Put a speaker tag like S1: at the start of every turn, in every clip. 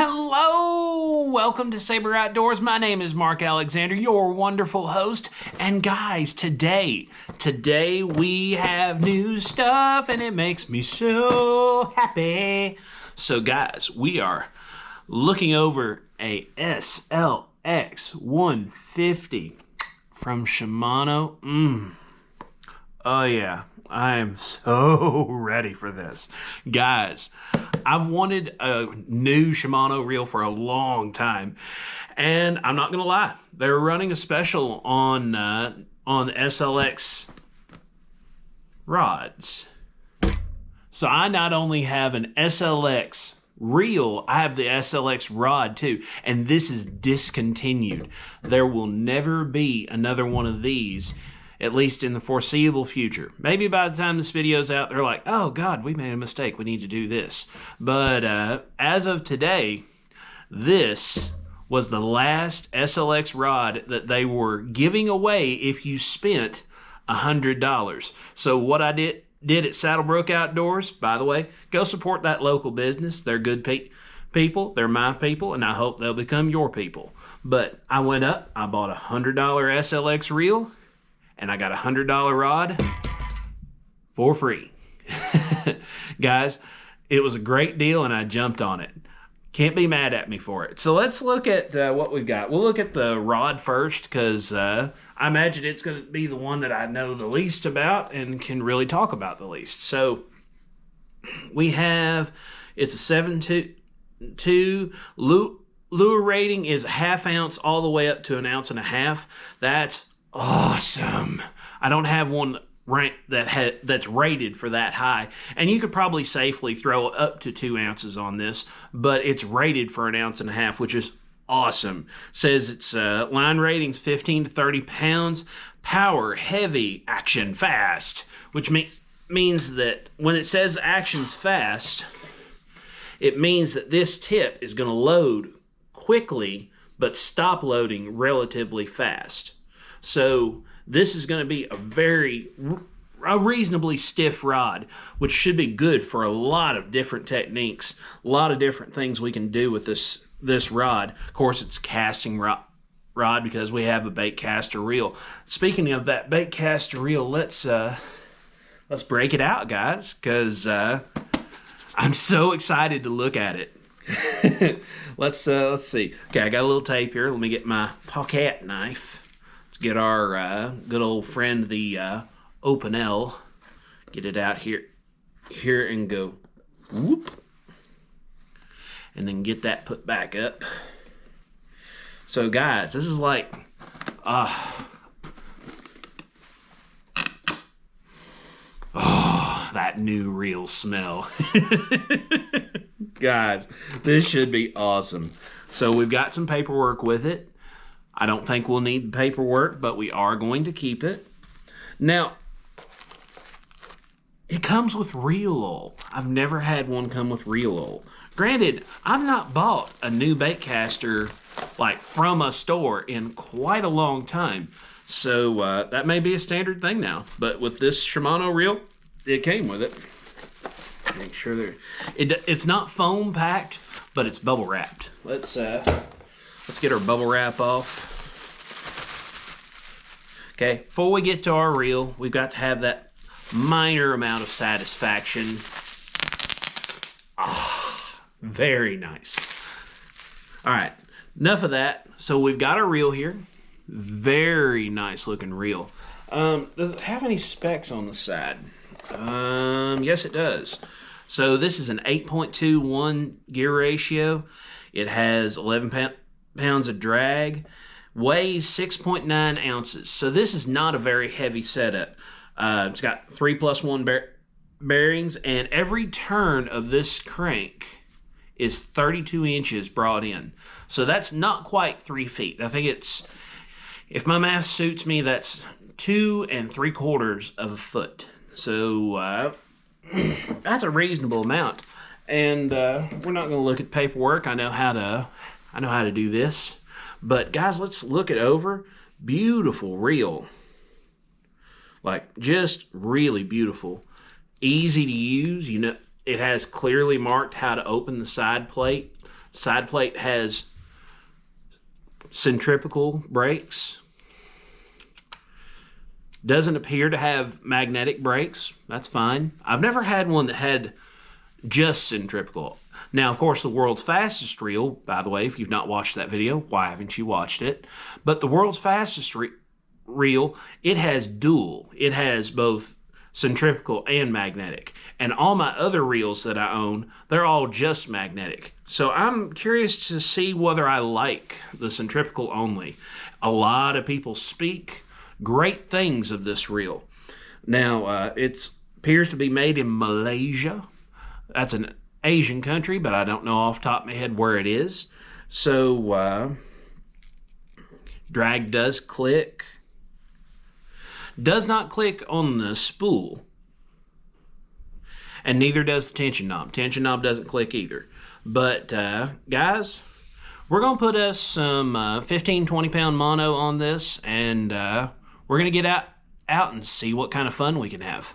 S1: Hello! Welcome to Saber Outdoors. My name is Mark Alexander, your wonderful host. And guys, today we have new stuff and it makes me so happy. So guys, we are looking over a SLX 150 from Shimano. Oh yeah, I am so ready for this. Guys, I've wanted a new Shimano reel for a long time, and I'm not gonna lie, they're running a special on SLX rods. So I not only have an SLX reel, I have the SLX rod too, and this is discontinued. There will never be another one of these, at least in the foreseeable future. Maybe by the time this video's out, they're like, oh God, we made a mistake, we need to do this. But as of today, this was the last SLX rod that they were giving away if you spent $100. So what I did at Saddlebrook Outdoors, by the way, go support that local business. They're good people, they're my people, and I hope they'll become your people. But I went up, I bought a $100 SLX reel, and I got a $100 rod for free. Guys, it was a great deal and I jumped on it. Can't be mad at me for it. So let's look at what we've got. We'll look at the rod first because I imagine it's going to be the one that I know the least about and can really talk about the least. So we have, it's a 7.2 lure rating is a ½ ounce all the way up to 1.5 ounces. That's awesome. I don't have one that's rated for that high, and you could probably safely throw up to 2 ounces on this, but it's rated for 1.5 ounces, which is awesome. Says it's line ratings 15 to 30 pounds, power heavy, action fast, which means that when it says action's fast, it means that this tip is going to load quickly but stop loading relatively fast. So this is going to be a reasonably stiff rod, which should be good for a lot of different techniques, a lot of different things we can do with this rod. Of course, it's casting rod because we have a bait caster reel. Speaking of that bait caster reel, let's break it out, guys, because I'm so excited to look at it. Let's see. Okay, I got a little tape here. Let me get my pocket knife. Let's get our good old friend, the Open L. Get it out here and go whoop. And then get that put back up. So guys, this is like, that new reel smell. Guys, this should be awesome. So we've got some paperwork with it. I don't think we'll need the paperwork, but we are going to keep it. Now, it comes with reel oil. I've never had one come with reel oil. Granted, I've not bought a new bait caster like from a store in quite a long time. So that may be a standard thing now. But with this Shimano reel, it came with it. Make sure it's not foam packed, but it's bubble wrapped. Let's get our bubble wrap off. Okay, before we get to our reel, we've got to have that minor amount of satisfaction. Very nice. All right, enough of that. So we've got our reel here. Very nice looking reel. Does it have any specs on the side? Yes, it does. So this is an 8.21 gear ratio. It has 11 pounds of drag, weighs 6.9 ounces. So this is not a very heavy setup. It's got 3+1 bearings, and every turn of this crank is 32 inches brought in. So that's not quite 3 feet. I think it's, if my math suits me, that's 2 3/4 foot. So that's a reasonable amount. And we're not going to look at paperwork. I know how to do this. But guys, let's look it over. Beautiful reel. Like, just really beautiful. Easy to use. You know, it has clearly marked how to open the side plate. Side plate has centripetal brakes. Doesn't appear to have magnetic brakes. That's fine. I've never had one that had just centripetal. Now, of course, the world's fastest reel, by the way, if you've not watched that video, why haven't you watched it? But the world's fastest reel, it has dual. It has both centripetal and magnetic. And all my other reels that I own, they're all just magnetic. So I'm curious to see whether I like the centripetal only. A lot of people speak great things of this reel. Now, it appears to be made in Malaysia. That's an Asian country, but I don't know off the top of my head where it is. So, drag does click. Does not click on the spool. And neither does the tension knob. Tension knob doesn't click either. But, guys, we're going to put us some 15, 20 pound mono on this, and we're going to get out and see what kind of fun we can have.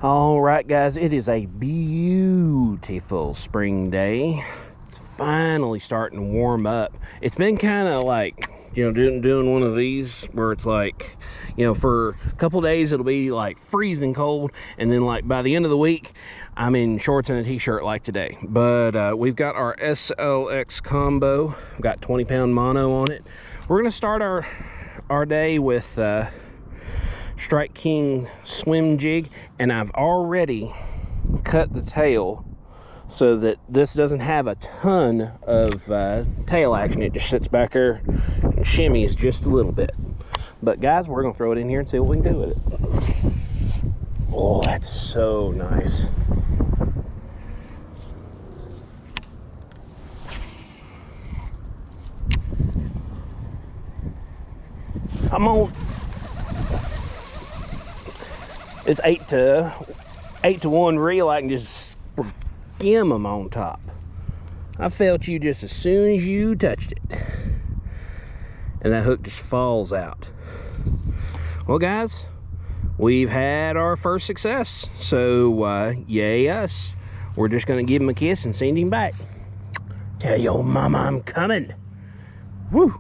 S1: All right, guys, it is a beautiful spring day. It's finally starting to warm up. It's been kind of like, you know, doing one of these where it's like, you know, for a couple days it'll be like freezing cold, and then like by the end of the week I'm in shorts and a t-shirt like today. But we've got our SLX combo. We've got 20 pound mono on it. We're gonna start our day with Strike King swim jig, and I've already cut the tail so that this doesn't have a ton of tail action. It just sits back there and shimmies just a little bit. But guys, we're gonna throw it in here and see what we can do with it. Oh, that's so nice. I'm on. It's 8 to 1 reel. I can just skim them on top. I felt you just as soon as you touched it, and that hook just falls out. Well, guys, we've had our first success, so yay us. We're just gonna give him a kiss and send him back. Tell your mama I'm coming. Woo.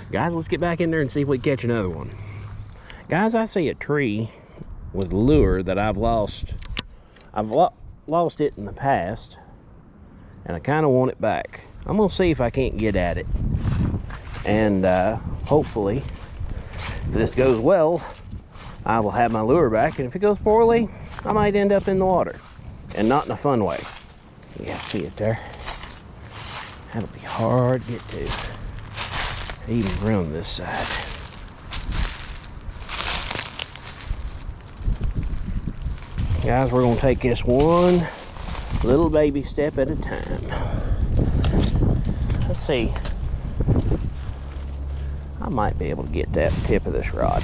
S1: Guys, let's get back in there and see if we can catch another one. Guys, I see a tree with lure that I've lost. I've lost it in the past, and I kind of want it back. I'm gonna see if I can't get at it, and hopefully if this goes well, I will have my lure back, and if it goes poorly, I might end up in the water, and not in a fun way. Yeah, see it there? That'll be hard to get to, even from this side. Guys, we're gonna take this one little baby step at a time. Let's see. I might be able to get that tip of this rod.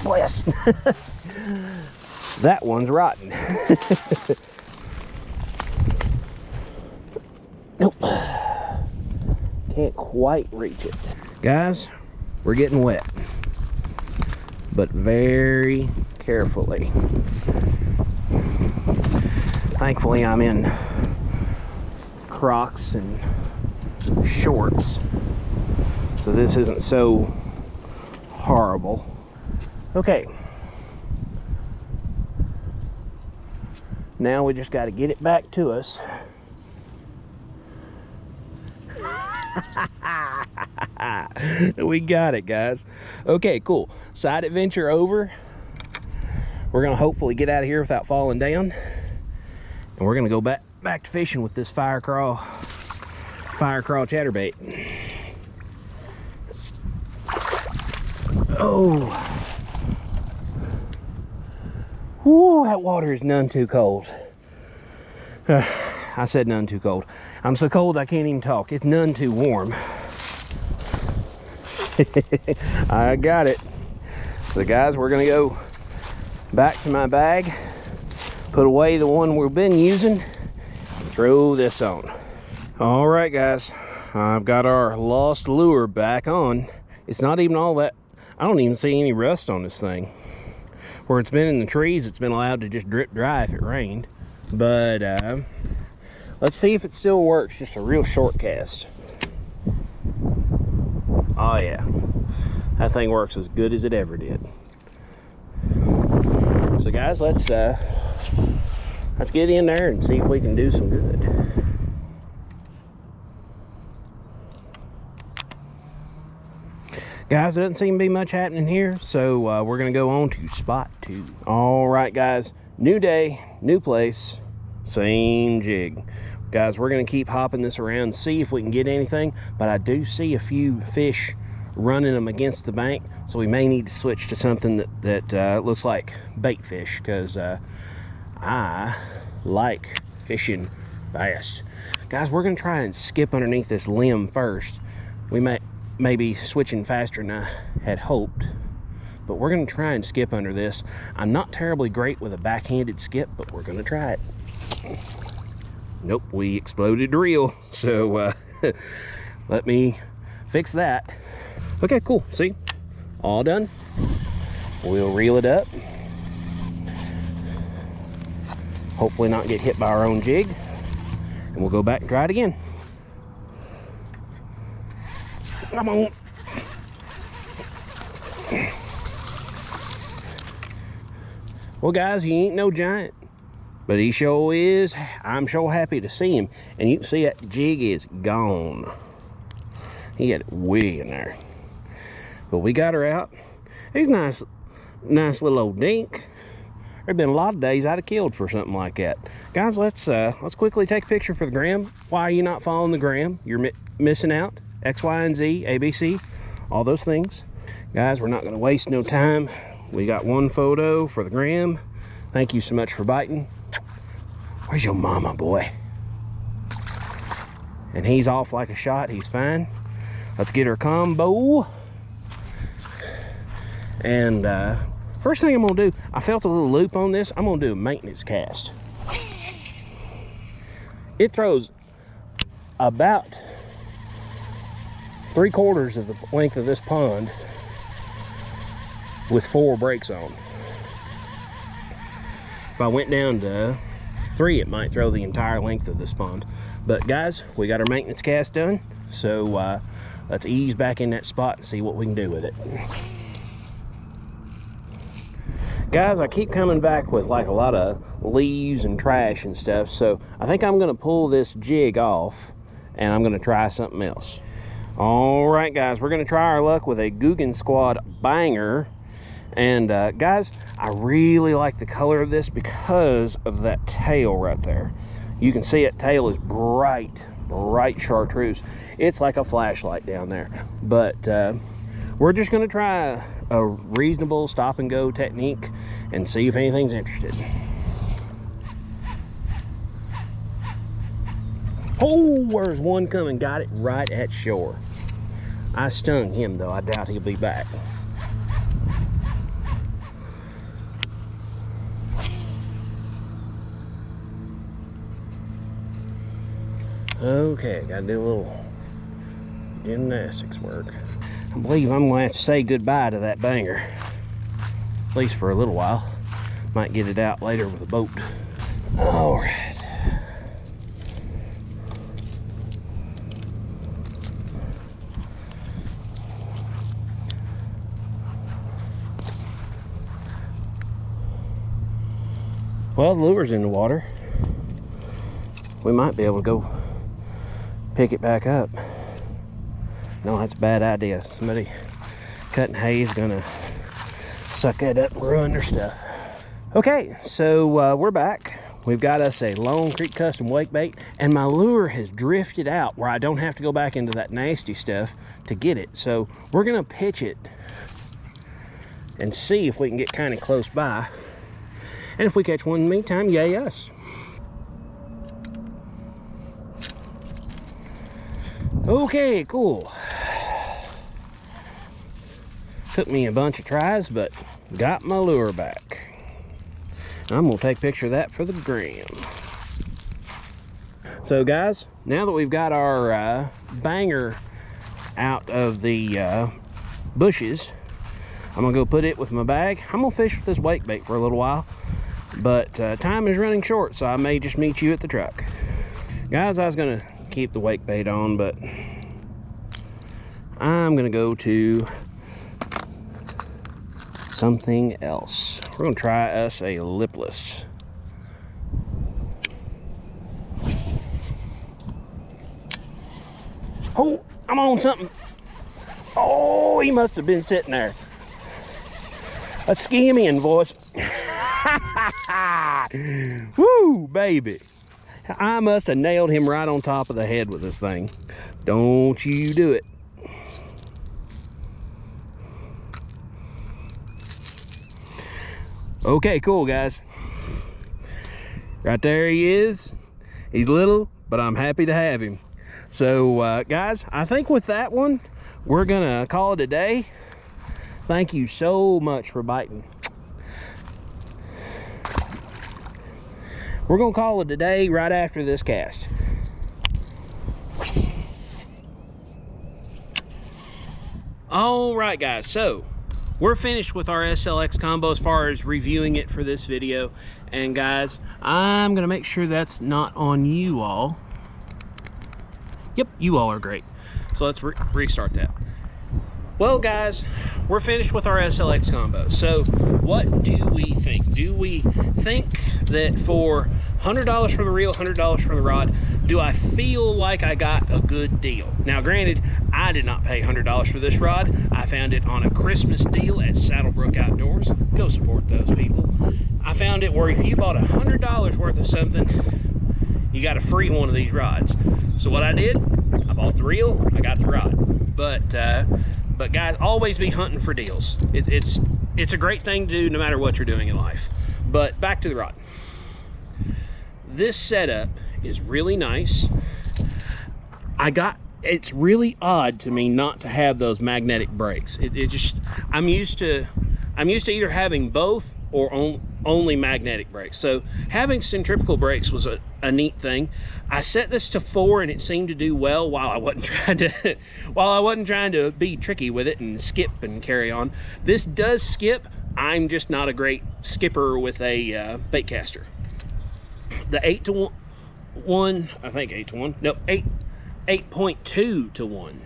S1: Bless. That one's rotten. Nope. Can't quite reach it. Guys, we're getting wet, but very carefully. Thankfully, I'm in Crocs and shorts, so this isn't so horrible. Okay. Now we just got to get it back to us. We got it, guys. Okay, cool. Side adventure over. We're gonna hopefully get out of here without falling down, and we're gonna go back to fishing with this fire crawl chatterbait. Oh, whoo, that water is none too cold. I said none too cold. I'm so cold I can't even talk. It's none too warm. I got it. So guys, we're gonna go back to my bag, put away the one we've been using, and throw this on. All right, guys, I've got our lost lure back on. It's not even all that. I don't even see any rust on this thing.
S2: Where it's been in the trees, it's been allowed to just drip dry if it rained. But let's see if it still works. Just a real short cast. Oh yeah, that thing works as good as it ever did. So guys, let's get in there and see if we can do some good. Guys, there doesn't seem to be much happening here, so we're gonna go on to spot 2. All right, guys, new day, new place, same jig. Guys, we're gonna keep hopping this around and see if we can get anything, but I do see a few fish running them against the bank, so we may need to switch to something that looks like bait fish, because I like fishing fast. Guys, we're gonna try and skip underneath this limb first. We may be switching faster than I had hoped, but we're gonna try and skip under this. I'm not terribly great with a backhanded skip, but we're gonna try it. Nope, we exploded the reel, so let me fix that. Okay, cool, see, all done. We'll reel it up, hopefully not get hit by our own jig, and we'll go back and try it again. Come on. Well guys, he ain't no giant, but he sure is. I'm sure happy to see him. And you can see that jig is gone. He had it way in there. But we got her out. He's nice little old dink. There've been a lot of days I'd have killed for something like that. Guys, let's quickly take a picture for the gram. Why are you not following the gram? You're missing out. X, Y, and Z, ABC, all those things. Guys, we're not gonna waste no time. We got one photo for the gram. Thank you so much for biting. Where's your mama, boy? And he's off like a shot, he's fine. Let's get her combo. And first thing I'm gonna do, I felt a little loop on this. I'm gonna do a maintenance cast. It throws about 3/4 of the length of this pond with 4 brakes on. If I went down to 3, it might throw the entire length of this pond. But guys, we got our maintenance cast done, so let's ease back in that spot and see what we can do with it. Guys, I keep coming back with like a lot of leaves and trash and stuff, so I think I'm gonna pull this jig off and I'm gonna try something else. All right, guys, we're gonna try our luck with a Guggen Squad banger. And guys, I really like the color of this because of that tail right there. You can see that tail is bright chartreuse. It's like a flashlight down there. But we're just gonna try a reasonable stop and go technique and see if anything's interested. Oh, where's one coming? Got it right at shore. I stung him though. I doubt he'll be back. Okay, gotta do a little gymnastics work. I believe I'm gonna have to say goodbye to that banger, at least for a little while. Might get it out later with a boat. All right. Well, the lure's in the water. We might be able to go pick it back up. No, that's a bad idea. Somebody cutting hay is gonna suck that up and ruin their stuff. Okay, so we're back. We've got us a Long Creek Custom wake bait, and my lure has drifted out where I don't have to go back into that nasty stuff to get it. So we're gonna pitch it and see if we can get kind of close by. And if we catch one in the meantime, yay us. Okay, cool. Took me a bunch of tries, but got my lure back. I'm gonna take a picture of that for the gram. So guys, now that we've got our banger out of the bushes, I'm gonna go put it with my bag. I'm gonna fish with this wake bait for a little while, but time is running short, so I may just meet you at the truck. Guys, I was gonna keep the wake bait on, but I'm gonna go to something else. We're gonna try us a lipless. Oh, I'm on something. Oh, he must have been sitting there. A skimming, boys. Woo, baby. I must have nailed him right on top of the head with this thing. Don't you do it. Okay, cool, guys. Right there he is. He's little, but I'm happy to have him. So, guys, I think with that one, we're gonna call it a day. Thank you so much for biting. We're gonna call it a day right after this cast. All right, guys, so we're finished with our SLX combo as far as reviewing it for this video. And guys, I'm gonna make sure that's not on you all. Yep, you all are great. So let's restart that. Well, guys, we're finished with our SLX combo. So what do we think? Do we think that for $100 for the reel, $100 for the rod, do I feel like I got a good deal? Now, granted, I did not pay $100 for this rod. I found it on a Christmas deal at Saddlebrook Outdoors. Go support those people. I found it where if you bought $100 worth of something, you got a free one of these rods. So what I did, I bought the reel, I got the rod. But guys, always be hunting for deals. It's a great thing to do no matter what you're doing in life. But back to the rod. This setup is really nice. It's really odd to me not to have those magnetic brakes. I'm used to either having both or only magnetic brakes. So having centrifugal brakes was a neat thing. I set this to 4 and it seemed to do well while I wasn't trying to be tricky with it and skip and carry on. This does skip. I'm just not a great skipper with a bait caster. The 8-to-1, I think 8-to-1, no, 8.2 to 1.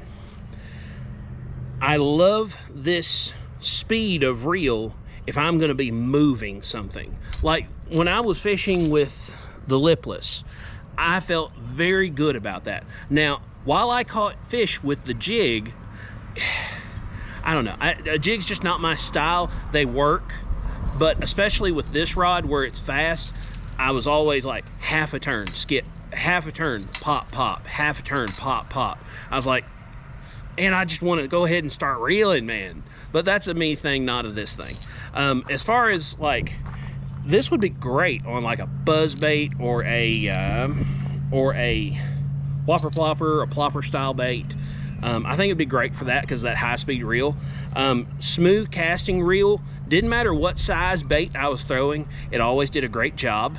S2: I love this speed of reel if I'm going to be moving something. Like when I was fishing with the lipless, I felt very good about that. Now, while I caught fish with the jig, I don't know, a jig's just not my style. They work, but especially with this rod where it's fast, I was always like half a turn, skip, half a turn, pop, pop, half a turn, pop, pop. I was like, and I just want to go ahead and start reeling, man. But that's a me thing, not a this thing. As far as like, this would be great on like a buzz bait or a whopper plopper, a plopper style bait. I think it'd be great for that because of that high speed reel. Smooth casting reel, didn't matter what size bait I was throwing, it always did a great job.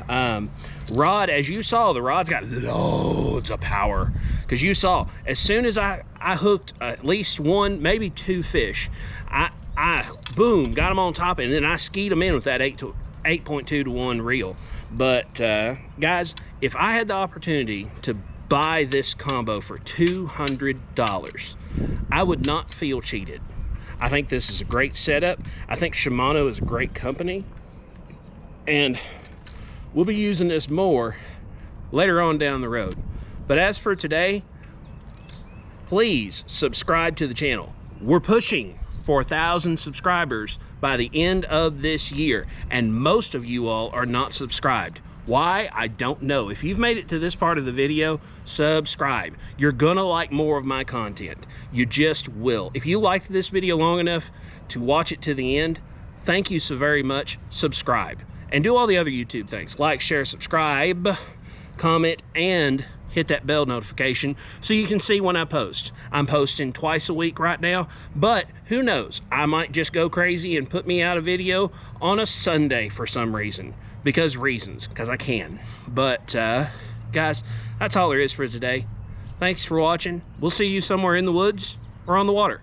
S2: Rod, as you saw, the rod's got loads of power, because you saw as soon as I hooked at least 1, maybe 2 fish, I boom, got them on top, and then I skied them in with that 8.2 to 1 reel. But guys, if I had the opportunity to buy this combo for $200, I would not feel cheated. I think this is a great setup. I think Shimano is a great company, and we'll be using this more later on down the road. But as for today, please subscribe to the channel. We're pushing for 1,000 subscribers by the end of this year, and most of you all are not subscribed. Why? I don't know. If you've made it to this part of the video, subscribe. You're gonna like more of my content. You just will. If you liked this video long enough to watch it to the end, thank you so very much. Subscribe. And do all the other YouTube things. Like, share, subscribe, comment, and hit that bell notification so you can see when I post. I'm posting twice a week right now, but who knows? I might just go crazy and put me out a video on a Sunday for some reason. Because I can. But guys, that's all there is for today. Thanks for watching. We'll see you somewhere in the woods or on the water.